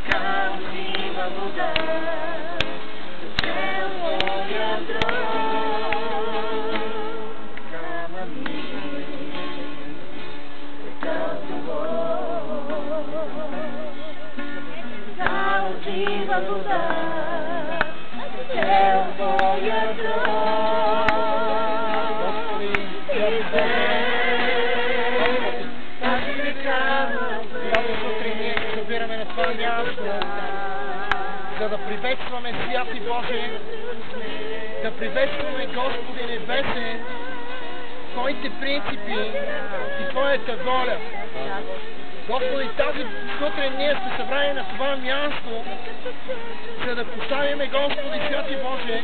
Така жива вода, цел моя дръг, камъни, така жива вода, цел моя дръг. Тази сутрин ние се събираме на това място, за да приветстваме Святи Боже, да приветстваме Господи Небесен, Твоите принципи и Твоята воля. Господи, тази сутрин ние сме събрани на това място, за да поставиме, Господи, Святи Боже,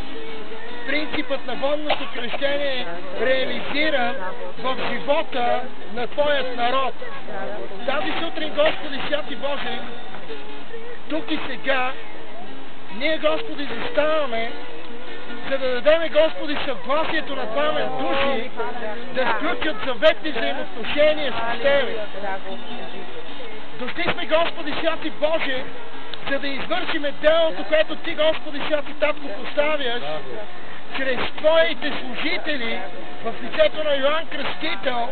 принципът на водното кръщение реализира в живота на Твоят народ. Тази сутрин, Господи, Святи Боже, тук и сега, ние, Господи, заставаме, за да дадем, Господи, съгласието на двама души да сключат заветни взаимоотношения с Тебе. Дошли сме, Господи, Святи Боже, за да извършиме делото, което Ти, Господи, Святи Татко, поставяш чрез Твоите служители в лицето на Йоан Кръстител,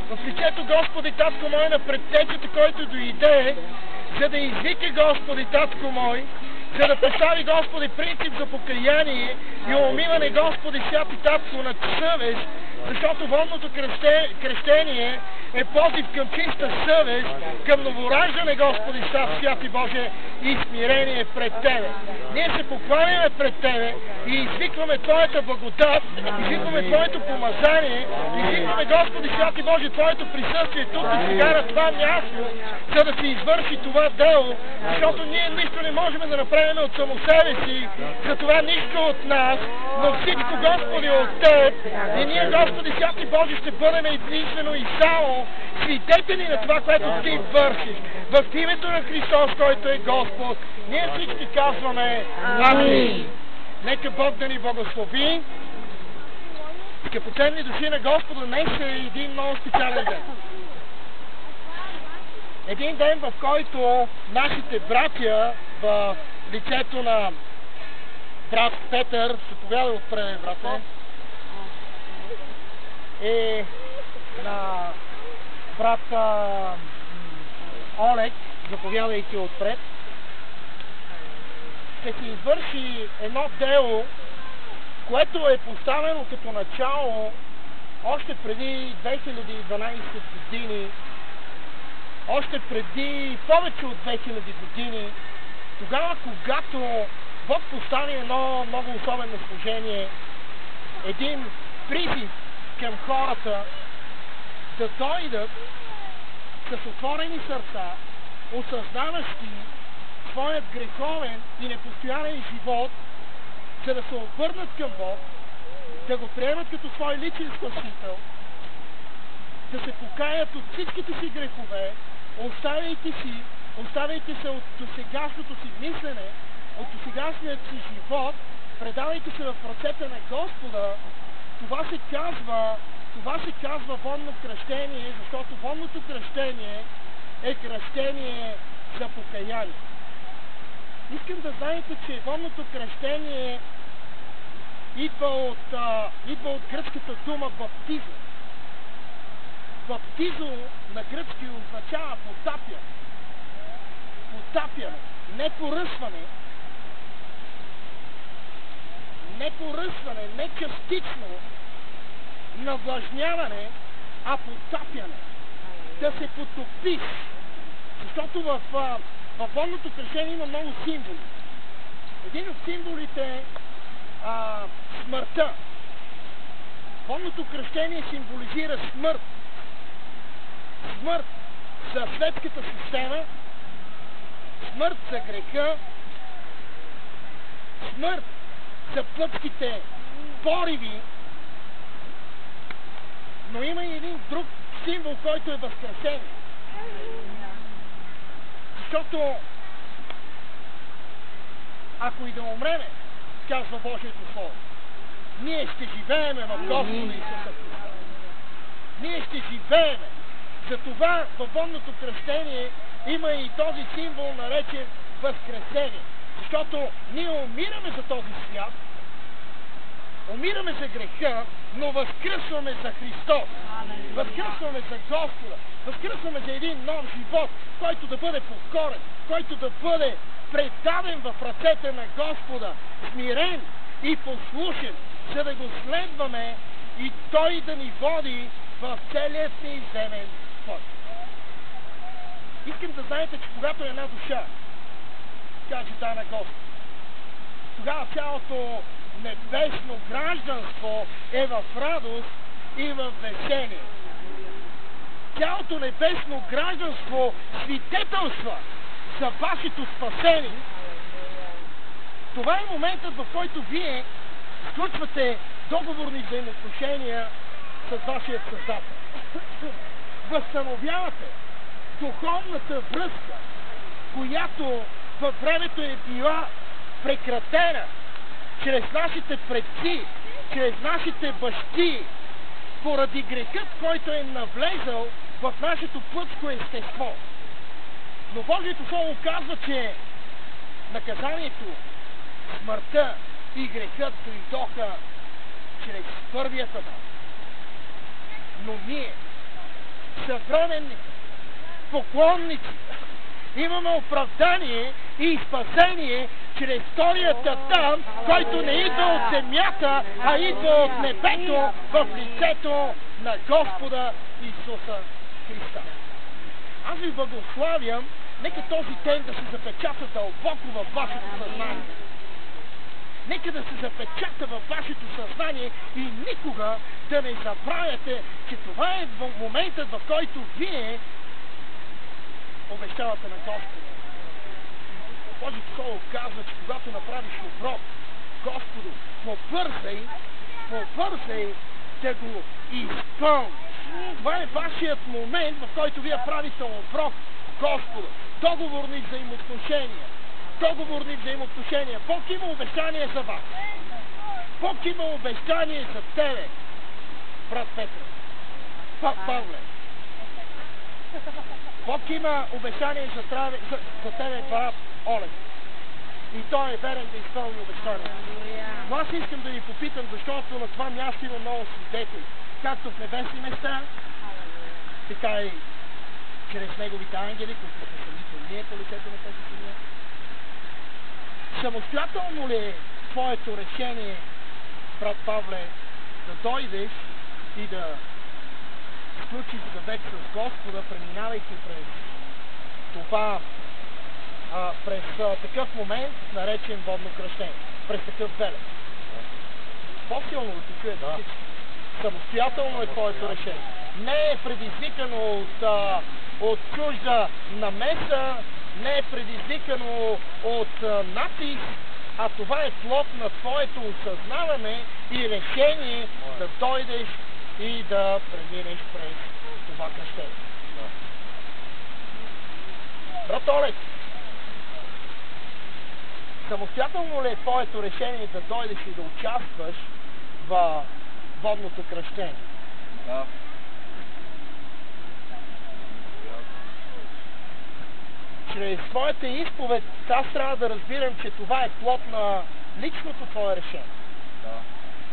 в лицето, Господи, Татко мой, на предтечата, който дойде, за да извика, Господи, Татко мой, за да постави, Господи, принцип за покаяние и умиване, Господи, Святи Татко, на съвест, защото водното кръщение е позив към чиста съвест, към новораждане, Господи, Святи Боже, и смирение пред Тебе. Ние се покланяме пред Тебе и извикваме Твоята благодат, извикваме Твоето помазание, извикваме, Господи, Святи Боже, Твоето присъствие тук и сега на това място, за да се извърши това дело, защото ние нищо не можем да направим от само себе си, за това нищо от нас, но всичко, Господи, от Теб, и ние, Господи, Святи Боже, ще бъдем единствено и само свидетели на това, което Ти вършиш. В името на Христос, който е Господ, ние всички казваме Амин. Нека Бог да ни благослови. Скъпоценни души на Господа, днес е един много специален ден. Един ден, в който нашите братя в лицето на брат Петър, заповядай отпред, брате, и на брат Олег, заповядайки отпред, ще се извърши едно дело, което е поставено като начало още преди 2012 години, още преди повече от 2000 години, тогава, когато Бог постави едно много особено служение, един призив към хората да дойдат с отворени сърца, осъзнаващи своят греховен и непостоянен живот, за да се обърнат към Бог, да го приемат като свой личен спасител, да се покаят от всичките си грехове, оставяйте се от досегашното си мислене, от досегашният си живот, предавайте се в ръцете на Господа. Това се казва водно кръщение, защото водното кръщение е кръщение за покаяние. Искам да знаете, че водното кръщение идва от гръцката дума баптизъм. Баптизъм на гръцки означава потапяне. Потапяне, не поръсване, не частично навлажняване, а потапяне. Да се потопиш. Защото в водното кръщение има много символи. Един от символите е смъртта. Водното кръщение символизира смърт. Смърт за светската система, смърт за греха, смърт за плътските пориви, но има и един друг символ, който е възкресение. Защото ако и да умреме, казва Божието Слово, ние ще живееме в Господа Исуса Христа. Ние ще живееме, Затова във водното кръщение има и този символ, наречен възкресение. Защото ние умираме за този свят, умираме за греха, но възкръсваме за Христос. Възкръсваме за Господа. Възкръсваме за един нов живот, който да бъде покорен, който да бъде предаден в ръцете на Господа, смирен и послушен, за да го следваме и Той да ни води в целият ни земен път. Искам да знаете, че когато една душа каже да на Господ, тогава цялото небесно гражданство е в радост и в весение. Цялото небесно гражданство свидетелства за вашето спасение. Това е моментът, в който вие сключвате договорни взаимоотношения с вашия Създател. Възстановявате духовната връзка, която във времето е била прекратена чрез нашите предци, чрез нашите бащи, поради грехът, който е навлезал в нашето плътско естество. Но Божието Слово казва, че наказанието, смъртта и грехът дойдоха чрез първият Адам. Но ние, съвременните, поклонници, имаме оправдание и спасение чрез вторият Адам, който не идва от земята, а идва от небето в лицето на Господа Исуса Христа. Аз ви благославям, нека този ден да се запечата дълбоко във вашето съзнание. Нека да се запечата във вашето съзнание и никога да не забравяте, че това е моментът, в който вие обещавате на Господа. Божието Слово казва, че когато направиш оброк Господу, побързай да го изпълниш. Това е вашият момент, в който вие правите оброк Господу. Договорни взаимоотношения. Бог има обещание за вас. Бог има обещание за тебе, брат Петър, Павле. Бог има обещание за тебе, брат Олег. И той е верен да изпълни обещание. Но аз искам да ви попитам, защото на това място има много свидетели. Както в небесни места, така и чрез неговите ангели, които са самите ние по лицето на тази земя. Самостоятелно ли е твоето решение, брат Павле, да дойдеш и да сключиш завет с Господа, преминавайки през това, през такъв момент, наречен водно кръщение, през такъв белег? По-силно да се чуете всички. Самостоятелно е твоето решение. Не е предизвикано от чужда намеса, не е предизвикано от натиск, а това е плод на твоето осъзнаване и решение да дойдеш и да преминеш през това кръщение. Брат Олег, самостоятелно ли е твоето решение да дойдеш и да участваш в водното кръщение? Да. Чрез твоята изповед аз трябва да разбирам, че това е плод на личното твое решение. Да.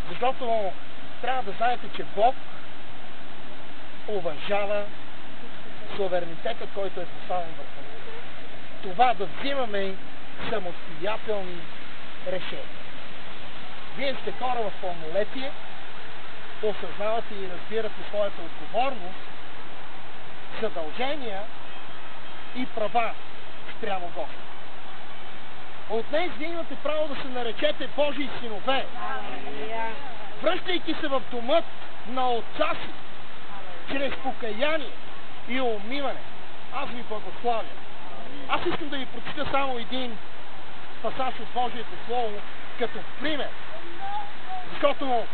Защото трябва да знаете, че Бог уважава суверенитета, който е поставен върху него. Това да взимаме самостоятелни решения. Вие сте хора в пълнолетие, осъзнавате и разбирате своята отговорност, задължения и права спрямо Господ. От днес вие имате право да се наречете Божии синове, връщайки се в домът на Отца си, чрез покаяние и умиване. Аз ви благославя. Аз искам да ви прочита само един пасаж от Божието Слово като пример. Защото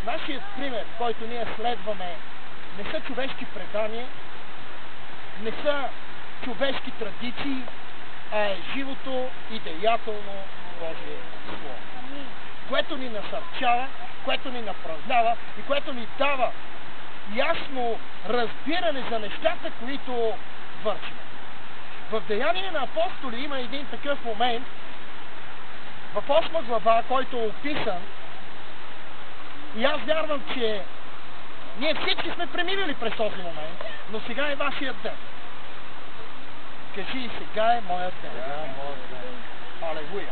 нашият пример, който ние следваме, не са човешки предания, не са човешки традиции, а е живото и деятелно Божие Слово, което ни насърчава, което ни направлява и което ни дава ясно разбиране за нещата, които вършим. В Деяния на апостоли има един такъв момент, в 8 глава, който е описан, и аз вярвам, че ние всички сме преминали през този момент, но сега е вашият ден. Кажи, сега е моят ден. Алелуя.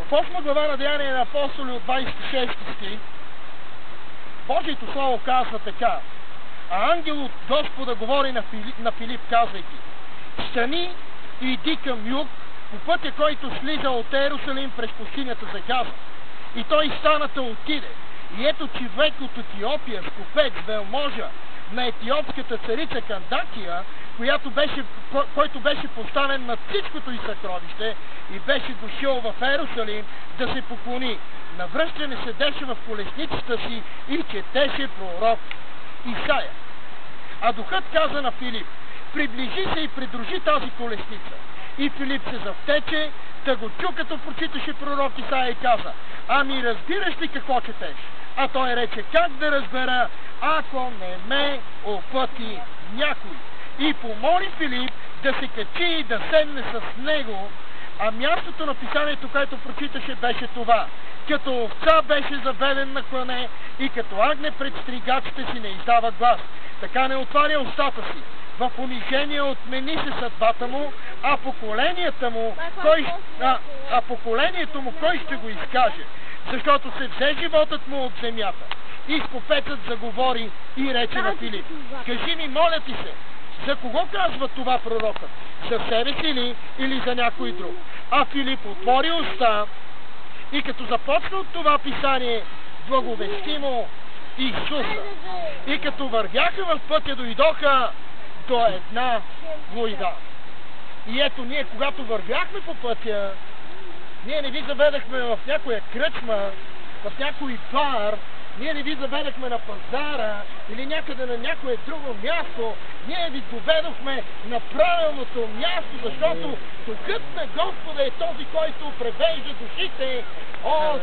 В 8 глава на Деяния на апостоли от 26 стих, Божието Слово казва така: а ангел от Господа говори на Филип, казвайки: стани и иди към юг, по пътя, който слиза от Ерусалим през пустинята за Газа. И той станата отиде. И ето човек от Етиопия, скопец, велможа на етиопската царица Кандакия, който беше поставен над всичкото и съкровище и беше дошъл в Ерусалим да се поклони. Навръщане седеше в колесницата си и четеше пророк Исаия. А духът каза на Филип: приближи се и придружи тази колесница. И Филип се завтече, да го чу, като прочиташе пророк Исаия, и каза: ами разбираш ли какво четеш? А той рече: как да разбера, ако не ме опъти някой? И помоли Филип да се качи и да седне с него, а мястото на писанието, което прочиташе, беше това: като овца беше заведен на клане и като агне пред стригачите си не издава глас, така не отваря устата си. В унижение отмени се съдбата му, а поколението му кой ще го изкаже? Защото се взе животът му от земята. И скопецът заговори и рече на Филип: кажи ми, моля ти се, за кого казва това пророкът? За себе си ли или за някой друг? А Филип отвори уста и като започна от това писание, благовести му Исуса. И като вървяха в пътя, дойдоха до една война. И ето, ние когато вървяхме по пътя, ние не ви заведахме в някоя кръчма, в някой бар, ние не ви заведахме на пазара или някъде на някое друго място. Ние ви доведохме на правилното място, защото духът на Господа е този, който превежда душите от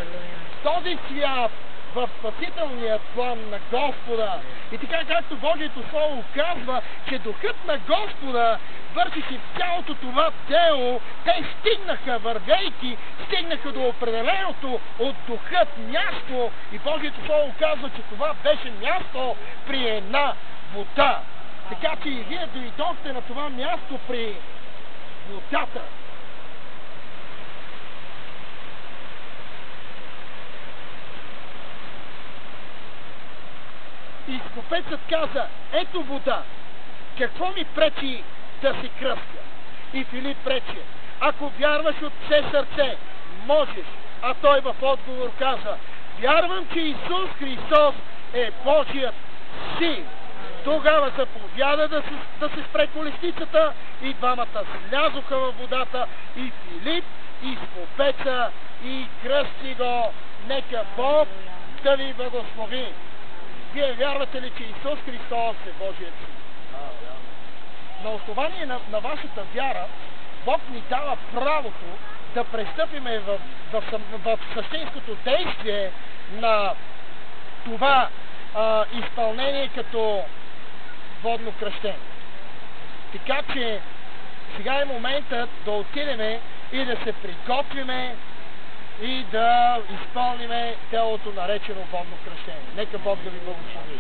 този свят в спасителният план на Господа. И така, както Божието Слово казва, че духът на Господа върши цялото това дело, те стигнаха, вървейки, стигнаха до определеното от духът място. И Божието Слово казва, че това беше място при една вода. Така че и вие дойдохте на това място при водата. И скопецът каза: ето вода, какво ми пречи да се кръстя? И Филип рече: ако вярваш от все сърце, можеш. А той в отговор каза: вярвам, че Исус Христос е Божият Син. Тогава заповяда да се спре колесницата и двамата слязоха във водата, и Филип и скопеца, и кръсти го. Нека Бог да ви благослови. Вие вярвате ли, че Исус Христос е Божият Син? На основание на вашата вяра, Бог ни дава правото да престъпиме в същинското действие на това изпълнение като водно кръщение. Така че сега е моментът да отидеме и да се приготвиме и да изпълниме делото наречено водно кръщение. Нека Бог да ви благослови.